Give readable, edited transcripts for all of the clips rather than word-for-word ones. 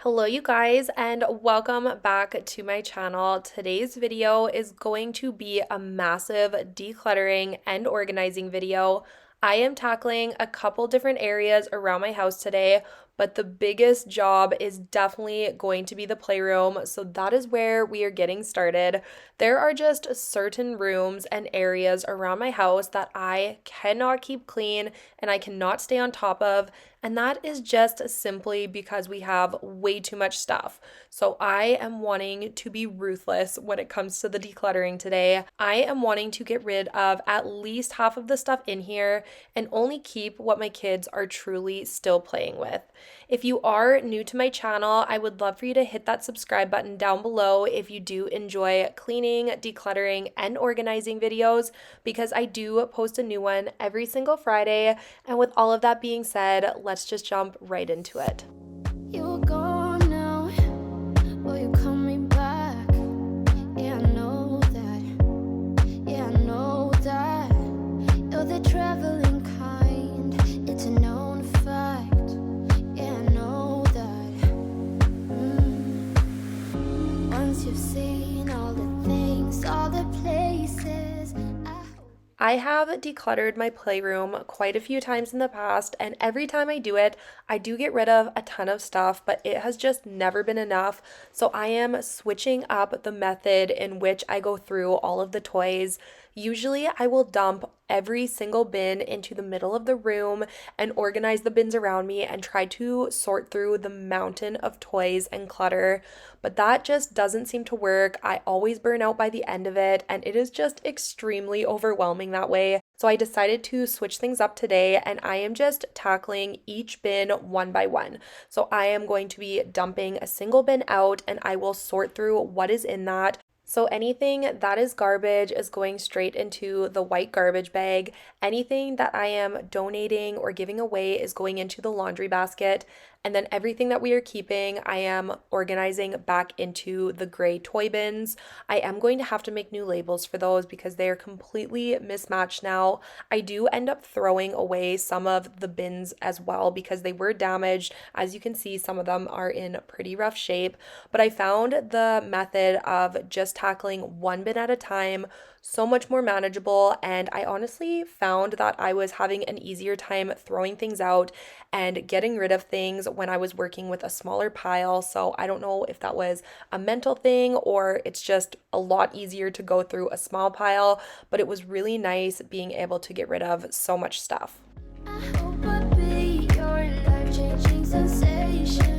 Hello you guys, and welcome back to my channel. Today's video is going to be a massive decluttering and organizing video. I am tackling a couple different areas around my house today, but the biggest job is definitely going to be the playroom, so that is where we are getting started. There are just certain rooms and areas around my house that I cannot keep clean and I cannot stay on top of, and that is just simply because we have way too much stuff. So I am wanting to be ruthless when it comes to the decluttering today. I am wanting to get rid of at least half of the stuff in here and only keep what my kids are truly still playing with. If you are new to my channel, I would love for you to hit that subscribe button down below if you do enjoy cleaning, decluttering, and organizing videos, because I do post a new one every single Friday. And with all of that being said, let's just jump right into it. You're gone now, will you call me back? Yeah, I know that, yeah, I know that. You're the traveling kind, it's a known fact. Yeah, I know that. Once you've seen all the things, all the places, I have decluttered my playroom quite a few times in the past, and every time I do it, I do get rid of a ton of stuff, but it has just never been enough. So I am switching up the method in which I go through all of the toys. Usually I will dump every single bin into the middle of the room and organize the bins around me and try to sort through the mountain of toys and clutter, but that just doesn't seem to work. I always burn out by the end of it, and it is just extremely overwhelming that way. So I decided to switch things up today, and I am just tackling each bin one by one. So I am going to be dumping a single bin out, and I will sort through what is in that. So anything that is garbage is going straight into the white garbage bag. Anything that I am donating or giving away is going into the laundry basket. And then everything that we are keeping, I am organizing back into the gray toy bins. I am going to have to make new labels for those because they are completely mismatched now. I do end up throwing away some of the bins as well because they were damaged. As you can see, some of them are in pretty rough shape, but I found the method of just tackling one bin at a time so much more manageable, and I honestly found that I was having an easier time throwing things out and getting rid of things when I was working with a smaller pile. So I don't know if that was a mental thing or it's just a lot easier to go through a small pile, but it was really nice being able to get rid of so much stuff. I hope I'll be your life-changing sensation.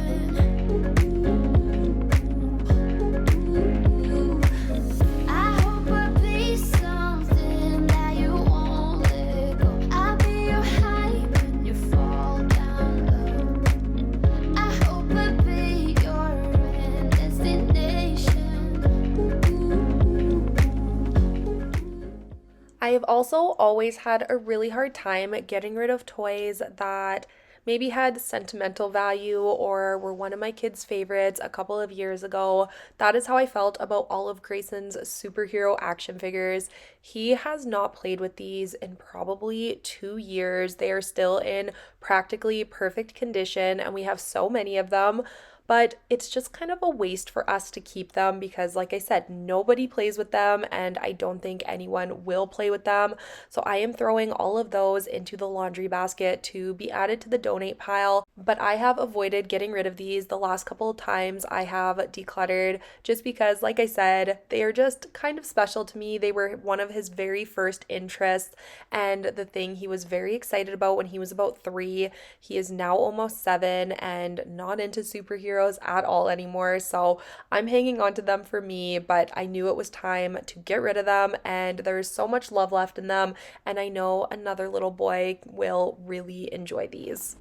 I have also always had a really hard time getting rid of toys that maybe had sentimental value or were one of my kids' favorites a couple of years ago. That is how I felt about all of Grayson's superhero action figures. He has not played with these in probably 2 years. They are still in practically perfect condition, and we have so many of them. But it's just kind of a waste for us to keep them because, like I said, nobody plays with them and I don't think anyone will play with them. So I am throwing all of those into the laundry basket to be added to the donate pile. But I have avoided getting rid of these the last couple of times I have decluttered just because, like I said, they are just kind of special to me. They were one of his very first interests and the thing he was very excited about when he was about 3. He is now almost 7 and not into superheroes superheroes at all anymore, so I'm hanging on to them for me, but I knew it was time to get rid of them, and there's so much love left in them, and I know another little boy will really enjoy these.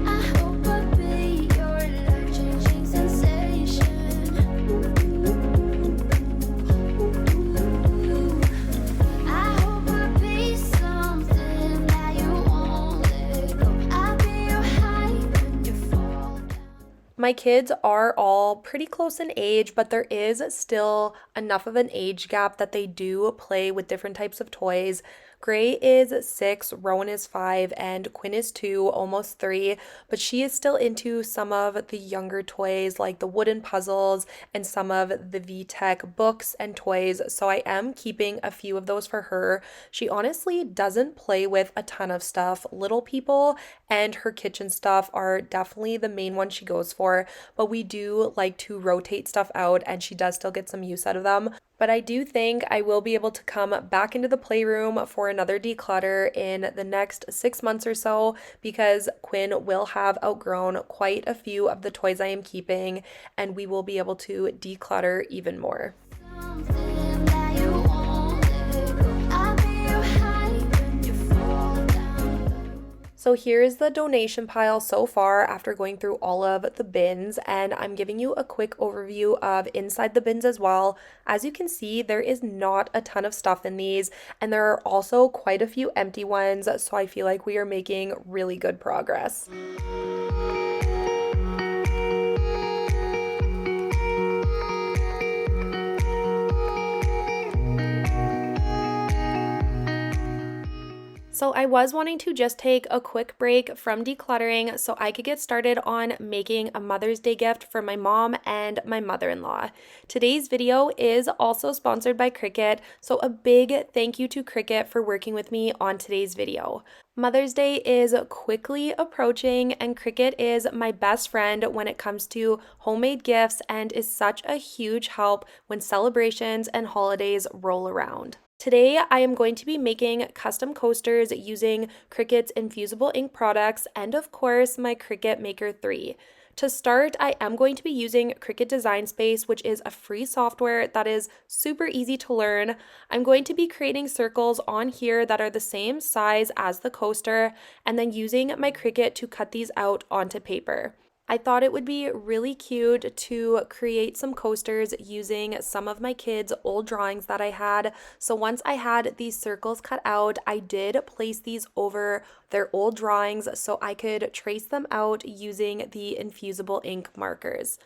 I hope I'll be your life-changing sensation. I hope I'll be something that you won't let go. I'll be your high when you fall down. My kids are all pretty close in age, but there is still enough of an age gap that they do play with different types of toys. Gray is 6, Rowan is 5, and Quinn is 2, almost 3, but she is still into some of the younger toys like the wooden puzzles and some of the VTech books and toys, so I am keeping a few of those for her. She honestly doesn't play with a ton of stuff. Little People and her kitchen stuff are definitely the main one she goes for, but we do like to rotate stuff out and she does still get some use out of them. But I do think I will be able to come back into the playroom for another declutter in the next 6 months or so because Quinn will have outgrown quite a few of the toys I am keeping and we will be able to declutter even more. Something that you won't let go. I'll be your high when you fall down. So here is the donation pile so far after going through all of the bins, and I'm giving you a quick overview of inside the bins as well. As you can see, there is not a ton of stuff in these, and there are also quite a few empty ones, so I feel like we are making really good progress. So I was wanting to just take a quick break from decluttering so I could get started on making a Mother's Day gift for my mom and my mother-in-law. Today's video is also sponsored by Cricut, so a big thank you to Cricut for working with me on today's video. Mother's Day is quickly approaching and Cricut is my best friend when it comes to homemade gifts and is such a huge help when celebrations and holidays roll around. Today, I am going to be making custom coasters using Cricut's infusible ink products and of course my Cricut Maker 3. To start, I am going to be using Cricut Design Space, which is a free software that is super easy to learn. I'm going to be creating circles on here that are the same size as the coaster and then using my Cricut to cut these out onto paper. I thought it would be really cute to create some coasters using some of my kids' old drawings that I had. So once I had these circles cut out, I did place these over their old drawings so I could trace them out using the infusible ink markers.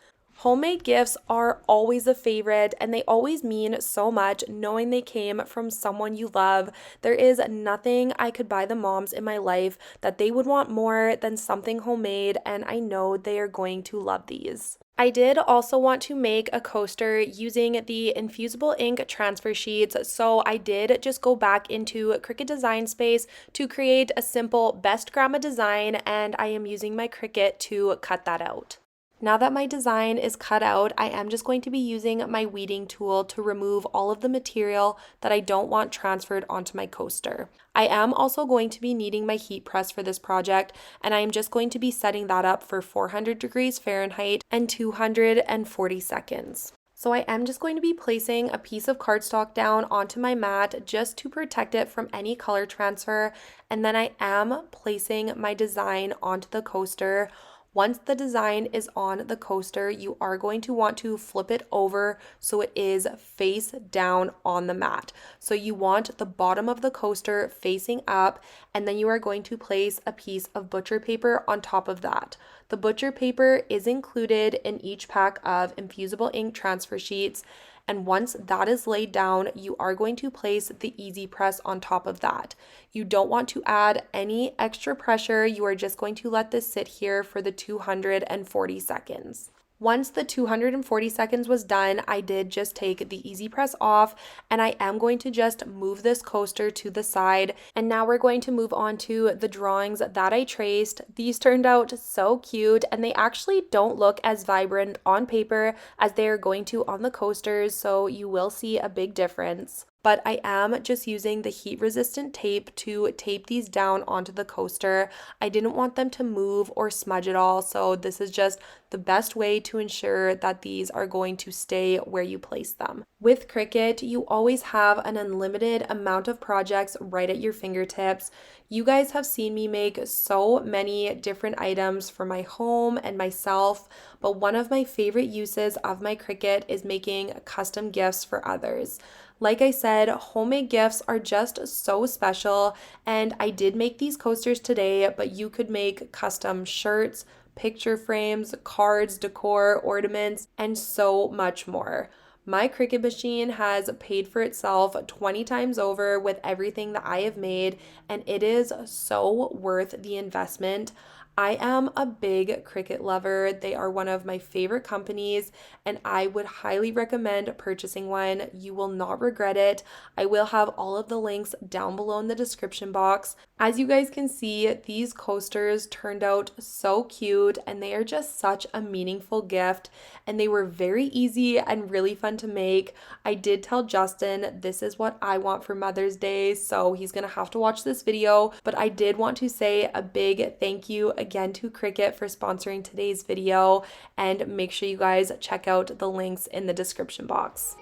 Homemade gifts are always a favorite and they always mean so much knowing they came from someone you love. There is nothing I could buy the moms in my life that they would want more than something homemade, and I know they are going to love these. I did also want to make a coaster using the infusible ink transfer sheets, so I did just go back into Cricut Design Space to create a simple best grandma design, and I am using my Cricut to cut that out. Now that my design is cut out, I am just going to be using my weeding tool to remove all of the material that I don't want transferred onto my coaster. I am also going to be needing my heat press for this project, and I am just going to be setting that up for 400 degrees Fahrenheit and 240 seconds. So I am just going to be placing a piece of cardstock down onto my mat just to protect it from any color transfer, and then I am placing my design onto the coaster. Once the design is on the coaster, you are going to want to flip it over so it is face down on the mat. So you want the bottom of the coaster facing up, and then you are going to place a piece of butcher paper on top of that. The butcher paper is included in each pack of infusible ink transfer sheets. And once that is laid down, you are going to place the easy press on top of that. You don't want to add any extra pressure. You are just going to let this sit here for the 240 seconds. Once the 240 seconds was done, I did just take the easy press off, and I am going to just move this coaster to the side. And now we're going to move on to the drawings that I traced. These turned out so cute, and they actually don't look as vibrant on paper as they are going to on the coasters, so you will see a big difference. but I am just using the heat resistant tape to tape these down onto the coaster. I didn't want them to move or smudge at all, so this is just the best way to ensure that these are going to stay where you place them. With Cricut, you always have an unlimited amount of projects right at your fingertips. You guys have seen me make so many different items for my home and myself, but one of my favorite uses of my Cricut is making custom gifts for others. Like I said, homemade gifts are just so special, and I did make these coasters today, but you could make custom shirts, picture frames, cards, decor, ornaments, and so much more. My Cricut machine has paid for itself 20 times over with everything that I have made, and it is so worth the investment. I am a big Cricut lover. They are one of my favorite companies, and I would highly recommend purchasing one. You will not regret it. I will have all of the links down below in the description box. As you guys can see, these coasters turned out so cute, and they are just such a meaningful gift, and they were very easy and really fun to make. I did tell Justin this is what I want for Mother's Day, so he's gonna have to watch this video, but I did want to say a big thank you again to Cricut for sponsoring today's video, and make sure you guys check out the links in the description box.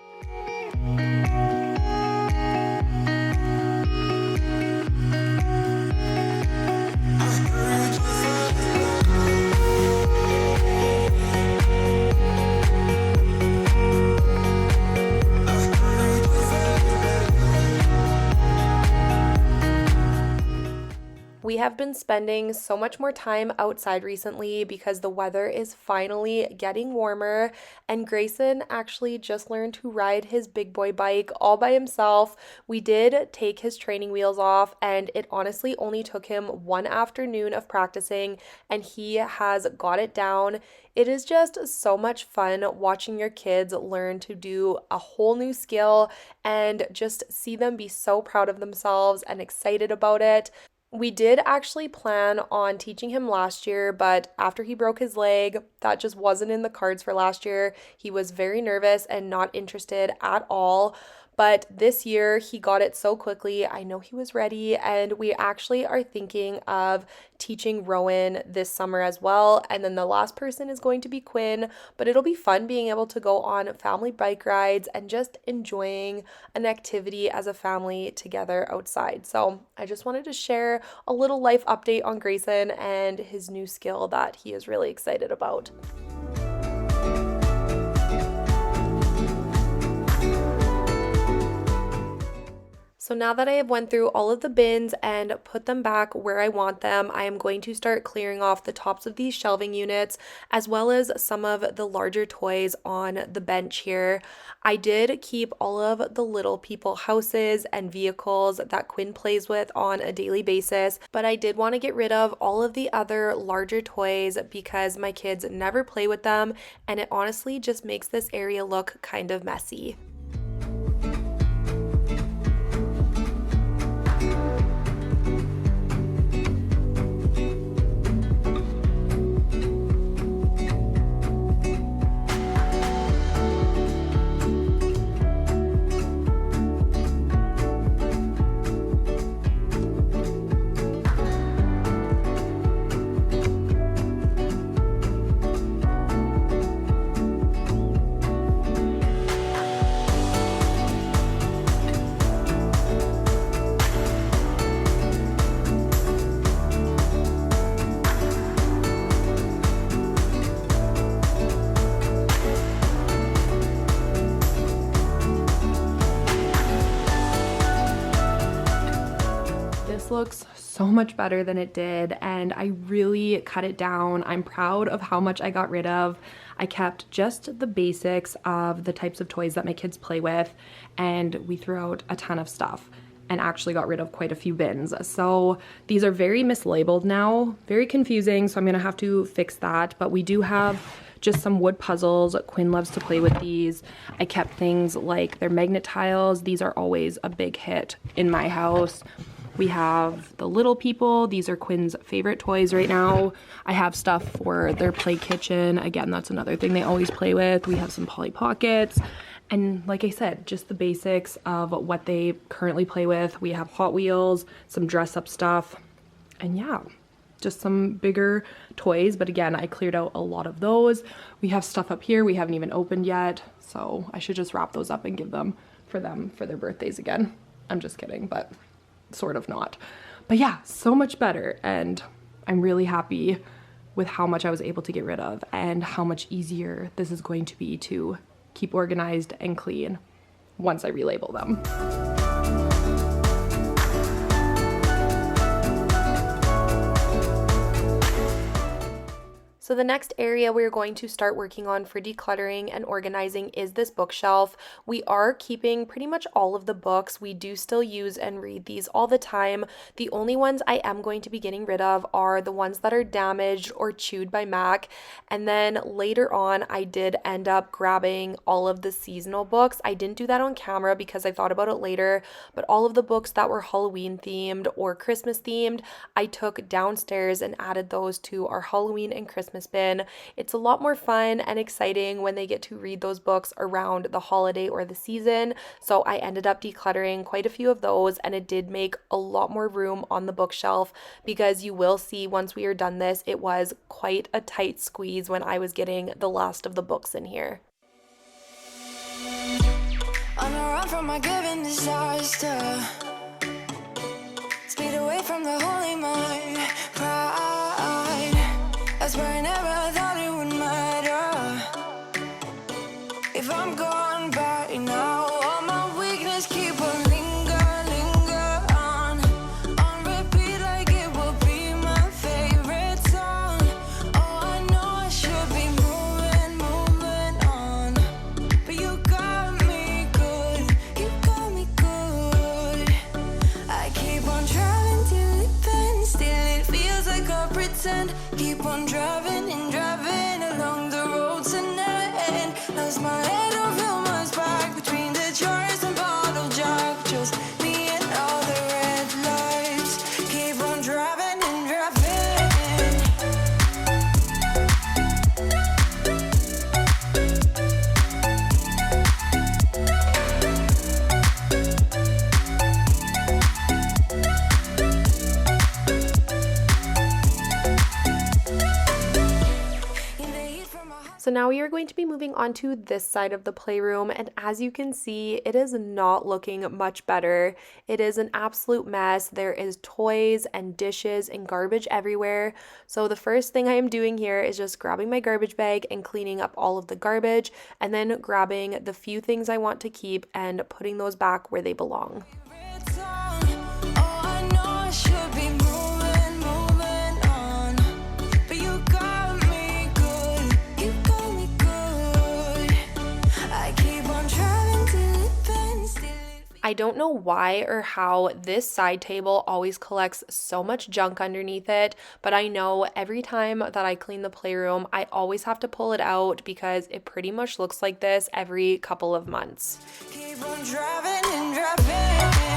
We have been spending so much more time outside recently because the weather is finally getting warmer, and Grayson actually just learned to ride his big boy bike all by himself. We did take his training wheels off, and it honestly only took him one afternoon of practicing, and he has got it down. It is just so much fun watching your kids learn to do a whole new skill and just see them be so proud of themselves and excited about it. We did actually plan on teaching him last year, but after he broke his leg, that just wasn't in the cards for last year. He was very nervous and not interested at all. But this year he got it so quickly. I know he was ready, and we actually are thinking of teaching Rowan this summer as well. And then the last person is going to be Quinn, but it'll be fun being able to go on family bike rides and just enjoying an activity as a family together outside. So I just wanted to share a little life update on Grayson and his new skill that he is really excited about. So now that I have went through all of the bins and put them back where I want them, I am going to start clearing off the tops of these shelving units, as well as some of the larger toys on the bench here. I did keep all of the little people houses and vehicles that Quinn plays with on a daily basis, but I did want to get rid of all of the other larger toys because my kids never play with them, and it honestly just makes this area look kind of messy. Looks so much better than it did, and I really cut it down. I'm proud of how much I got rid of. I kept just the basics of the types of toys that my kids play with, and we threw out a ton of stuff and actually got rid of quite a few bins. So these are very mislabeled now, very confusing, so I'm gonna have to fix that. But we do have just some wood puzzles. Quinn loves to play with these. I kept things like their magnet tiles. These are always a big hit in my house. We have the little people. These are Quinn's favorite toys right now. I have stuff for their play kitchen. Again, that's another thing they always play with. We have some Polly Pockets. And like I said, just the basics of what they currently play with. We have Hot Wheels, some dress up stuff, and yeah, just some bigger toys. But again, I cleared out a lot of those. We have stuff up here we haven't even opened yet, so I should just wrap those up and give them for their birthdays again. I'm just kidding, but sort of not. But yeah, so much better, and I'm really happy with how much I was able to get rid of and how much easier this is going to be to keep organized and clean once I relabel them. So the next area we're going to start working on for decluttering and organizing is this bookshelf. We are keeping pretty much all of the books. We do still use and read these all the time. The only ones I am going to be getting rid of are the ones that are damaged or chewed by Mac. And then later on, I did end up grabbing all of the seasonal books. I didn't do that on camera because I thought about it later, but all of the books that were Halloween themed or Christmas themed, I took downstairs and added those to our Halloween and Christmas bin. It's a lot more fun and exciting when they get to read those books around the holiday or the season. So I ended up decluttering quite a few of those, and it did make a lot more room on the bookshelf, because you will see once we are done this, it was quite a tight squeeze when I was getting the last of the books in here. On a run from my given disaster, speed away from the holy mind, pride. I swear I never thought it would matter if I'm gone by now. All my weakness keep on linger on repeat like it will be my favorite song. Oh, I know I should be moving on, but you got me good, you got me good. I keep on driving till it bends, still it feels like I pretend. Keep on driving and driving along the road tonight. Lost my head over my back between the jars and bottle jack. Just me and all the red lights. Keep on driving and driving. So now we are going to be moving on to this side of the playroom, and as you can see, it is not looking much better. It is an absolute mess. There is toys and dishes and garbage everywhere. So the first thing I am doing here is just grabbing my garbage bag and cleaning up all of the garbage, and then grabbing the few things I want to keep and putting those back where they belong. I don't know why or how this side table always collects so much junk underneath it, but I know every time that I clean the playroom, I always have to pull it out because it pretty much looks like this every couple of months. Keep on driving and driving.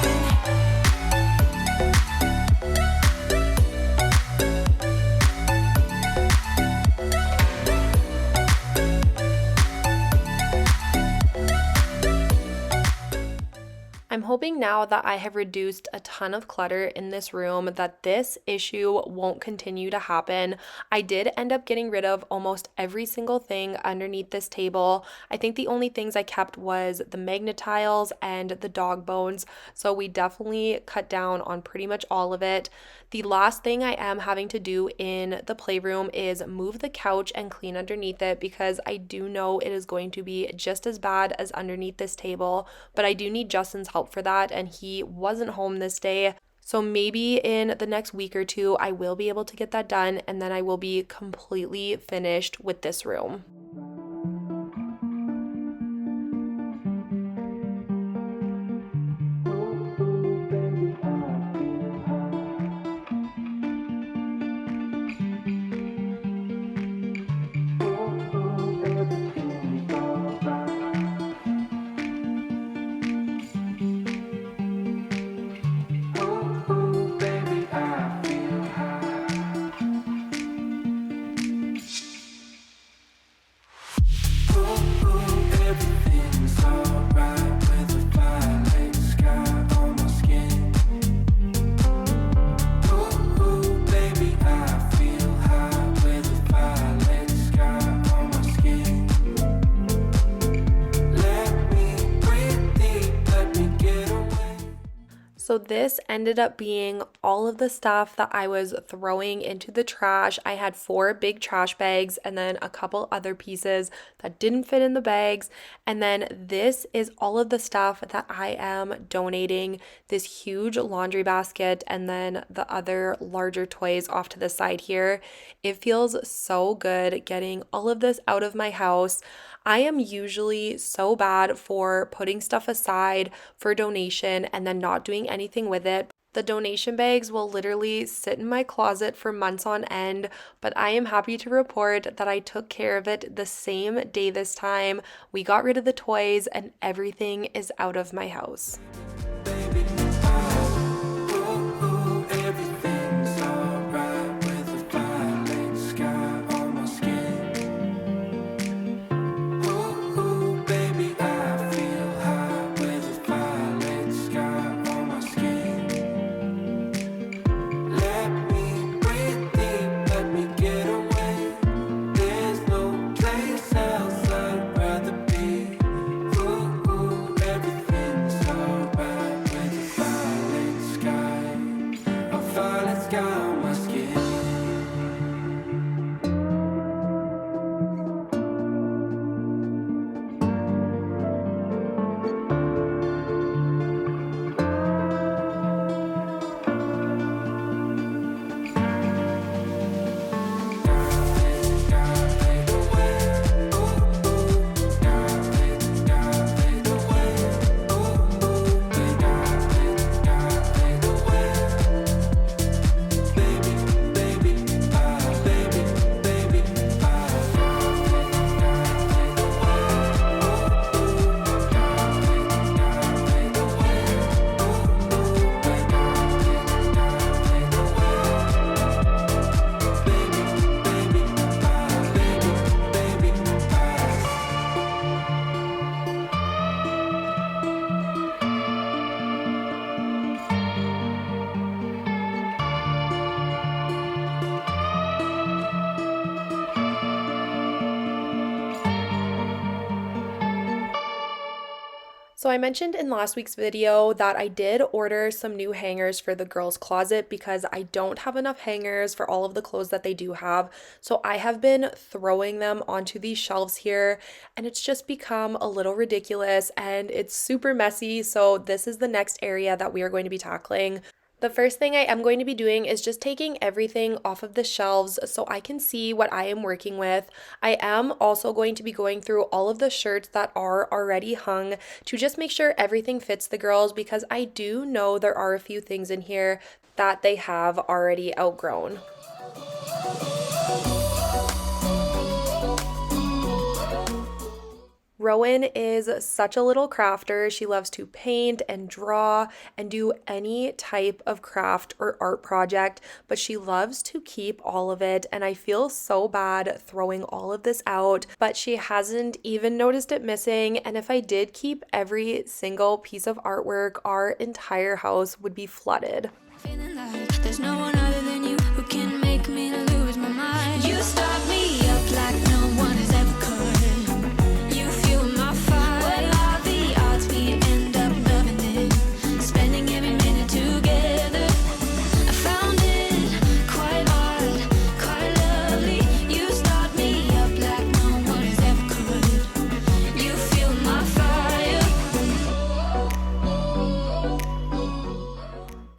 I'm hoping now that I have reduced a ton of clutter in this room that this issue won't continue to happen. I did end up getting rid of almost every single thing underneath this table. I think the only things I kept was the magnet tiles and the dog bones, so we definitely cut down on pretty much all of it. The last thing I am having to do in the playroom is move the couch and clean underneath it, because I do know it is going to be just as bad as underneath this table, but I do need Justin's help for that, and he wasn't home this day. So maybe in the next week or two, I will be able to get that done, and then I will be completely finished with this room. So this ended up being all of the stuff that I was throwing into the trash. I had 4 big trash bags and then a couple other pieces that didn't fit in the bags. And then this is all of the stuff that I am donating, this huge laundry basket and then the other larger toys off to the side here. It feels so good getting all of this out of my house. I am usually so bad for putting stuff aside for donation and then not doing anything with it. The donation bags will literally sit in my closet for months on end, but I am happy to report that I took care of it the same day this time. We got rid of the toys and everything is out of my house. So I mentioned in last week's video that I did order some new hangers for the girls' closet because I don't have enough hangers for all of the clothes that they do have. So I have been throwing them onto these shelves here and it's just become a little ridiculous and it's super messy. So this is the next area that we are going to be tackling. The first thing I am going to be doing is just taking everything off of the shelves so I can see what I am working with. I am also going to be going through all of the shirts that are already hung to just make sure everything fits the girls because I do know there are a few things in here that they have already outgrown. Rowan is such a little crafter. She loves to paint and draw and do any type of craft or art project, but she loves to keep all of it. And I feel so bad throwing all of this out, but she hasn't even noticed it missing. And if I did keep every single piece of artwork, our entire house would be flooded. Feeling like there's no one other than you who can make me lose my mind. You start me up like no one has ever could. You fuel my fire. What are the odds we end up loving it? Spending every minute together. I found it quite hard, quite lovely. You start me up like no one has ever could. You fuel my fire.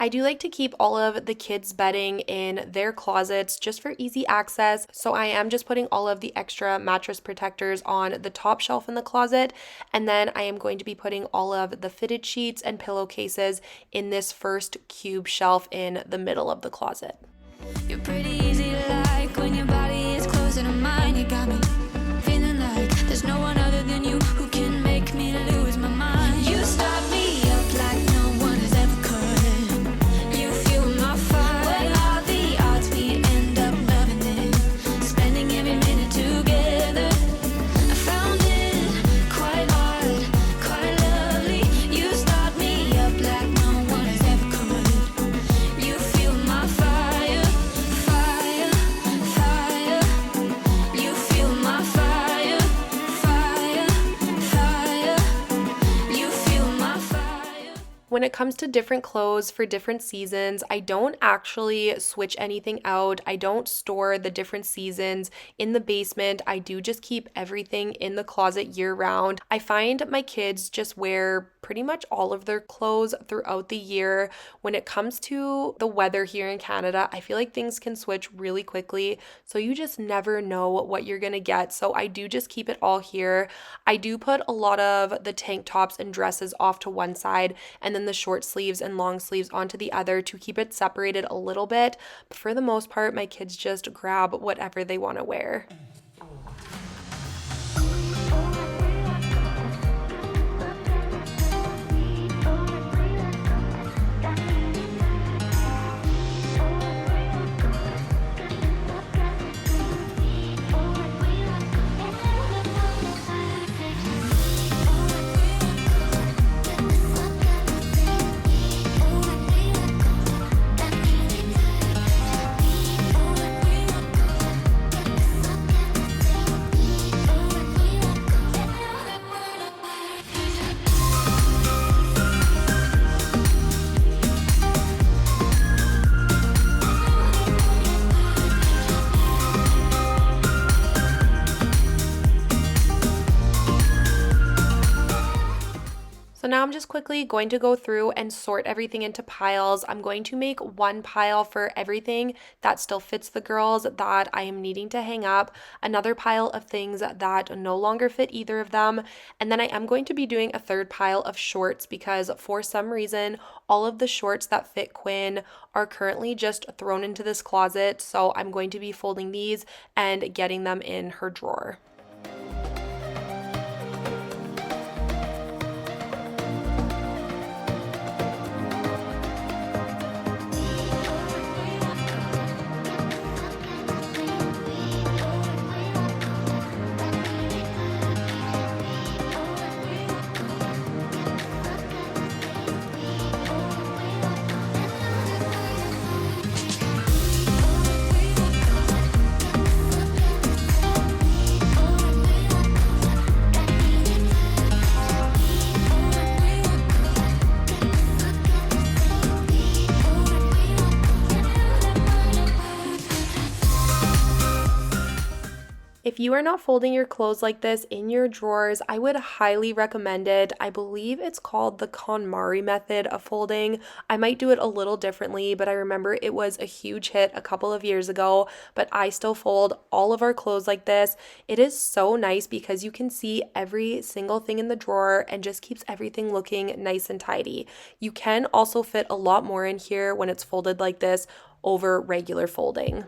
I do like to keep all of the kids' bedding in their closets just for easy access, so I am just putting all of the extra mattress protectors on the top shelf in the closet, and then I am going to be putting all of the fitted sheets and pillowcases in this first cube shelf in the middle of the closet. You're pretty easy to like when your body is closer to mine. You got me feeling like there's no one other than you who can make me lose my mind. You start me up like no one has ever could. You fuel my fire. What are the odds we end up loving it? Spending every minute together. I found it quite hard, quite lovely. You start me up like no one has ever could. You fuel my fire, fire. comes to different clothes for different seasons, I don't actually switch anything out. I don't store the different seasons in the basement. I do just keep everything in the closet year round. I find my kids just wear pretty much all of their clothes throughout the year. When it comes to the weather here in Canada, I feel like things can switch really quickly, so you just never know what you're gonna get. So I do just keep it all here. I do put a lot of the tank tops and dresses off to one side and then the short sleeves and long sleeves onto the other to keep it separated a little bit. But for the most part, my kids just grab whatever they want to wear. So now I'm just quickly going to go through and sort everything into piles. I'm going to make one pile for everything that still fits the girls that I am needing to hang up, another pile of things that no longer fit either of them, and then I am going to be doing a third pile of shorts because for some reason all of the shorts that fit Quinn are currently just thrown into this closet, so I'm going to be folding these and getting them in her drawer. If you are not folding your clothes like this in your drawers, I would highly recommend it. I believe it's called the KonMari method of folding. I might do it a little differently, but I remember it was a huge hit a couple of years ago, but I still fold all of our clothes like this. It is so nice because you can see every single thing in the drawer and just keeps everything looking nice and tidy. You can also fit a lot more in here when it's folded like this over regular folding.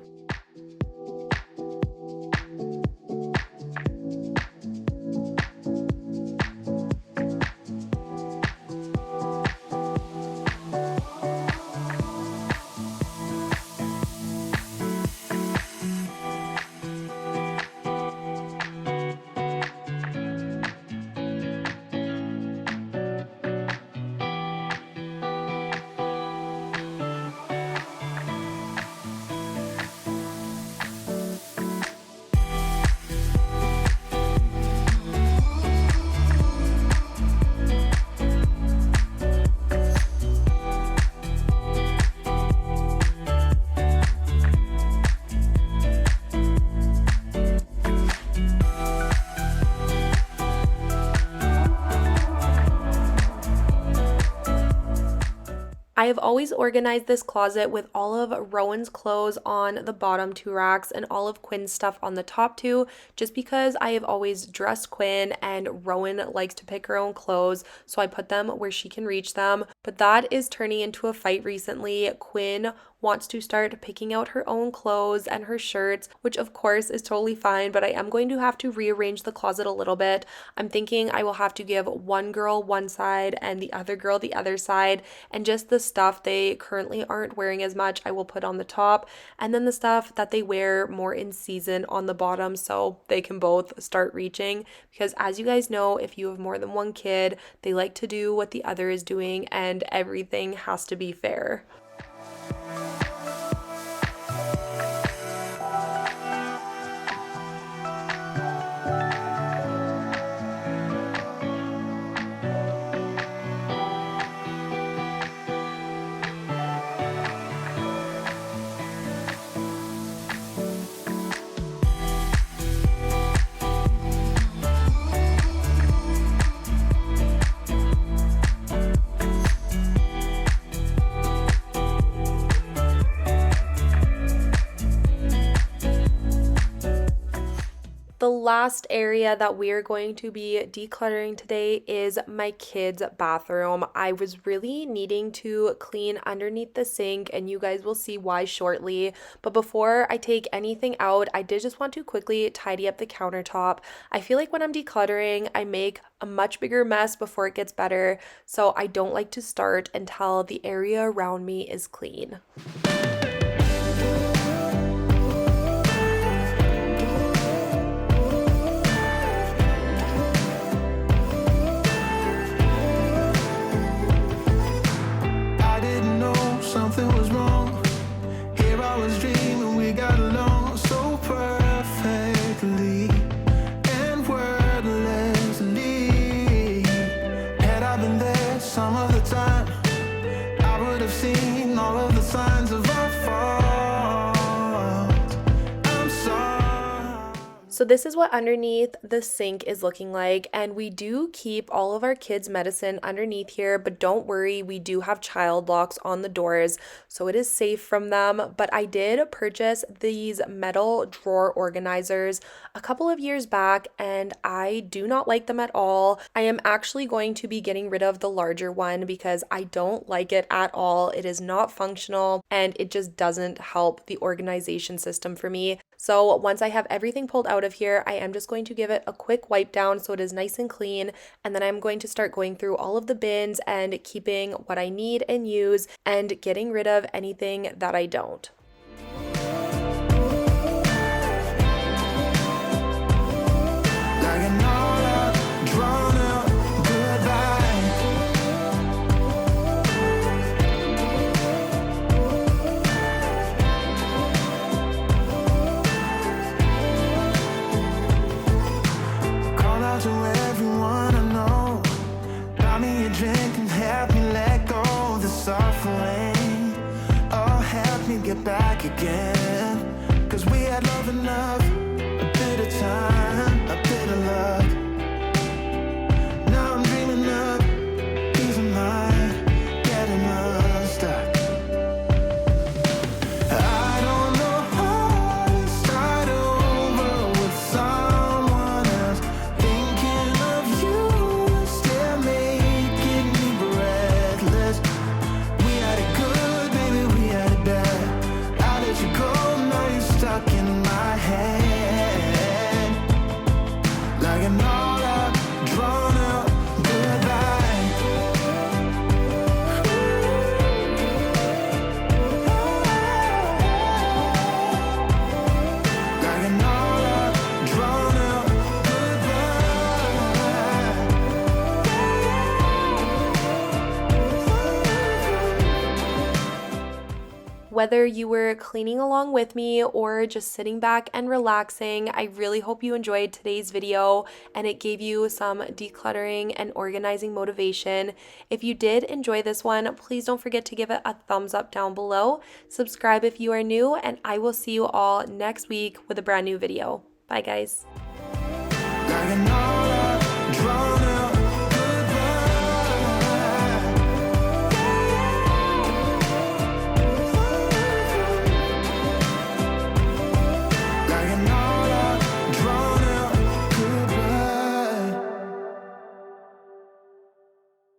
I have always organized this closet with all of Rowan's clothes on the bottom two racks and all of Quinn's stuff on the top two, just because I have always dressed Quinn and Rowan likes to pick her own clothes, so I put them where she can reach them. But that is turning into a fight recently. Quinn wants to start picking out her own clothes and her shirts, which of course is totally fine, but I am going to have to rearrange the closet a little bit. I'm thinking I will have to give one girl one side and the other girl the other side, and just the stuff they currently aren't wearing as much I will put on the top, and then the stuff that they wear more in season on the bottom so they can both start reaching, because as you guys know, if you have more than one kid, they like to do what the other is doing and everything has to be fair. last area that we are going to be decluttering today is my kids' bathroom. I was really needing to clean underneath the sink, and you guys will see why shortly. But before I take anything out, I did just want to quickly tidy up the countertop. I feel like when I'm decluttering, I make a much bigger mess before it gets better, so I don't like to start until the area around me is clean. Something was wrong. Here I was dreaming we got along so perfectly and wordlessly. Had I been there some of the time, I would have seen all of the signs of our fault. I'm sorry. So this is what underneath the sink is looking like, and we do keep all of our kids' medicine underneath here, but don't worry, we do have child locks on the doors, so it is safe from them. But I did purchase these metal drawer organizers a couple of years back, and I do not like them at all. I am actually going to be getting rid of the larger one because I don't like it at all. It is not functional, and it just doesn't help the organization system for me. So once I have everything pulled out of here, I am just going to give it a quick wipe down so it is nice and clean, and then I'm going to start going through all of the bins and keeping what I need and use and getting rid of anything that I don't. Get back again, 'cause we had love enough, a bit of time, a bit of luck. Now I'm dreaming of peace of mind, getting unstuck. I don't know how to start over with someone else. Thinking of you still making me breathless. We had it good, baby, we had it bad. You go, now you're stuck in my head, like an all out, drawn out goodbye. Like an all out, drawn out Whether you were cleaning along with me or just sitting back and relaxing, I really hope you enjoyed today's video and it gave you some decluttering and organizing motivation. If you did enjoy this one, please don't forget to give it a thumbs up down below. Subscribe if you are new, and I will see you all next week with a brand new video. Bye, guys. like an all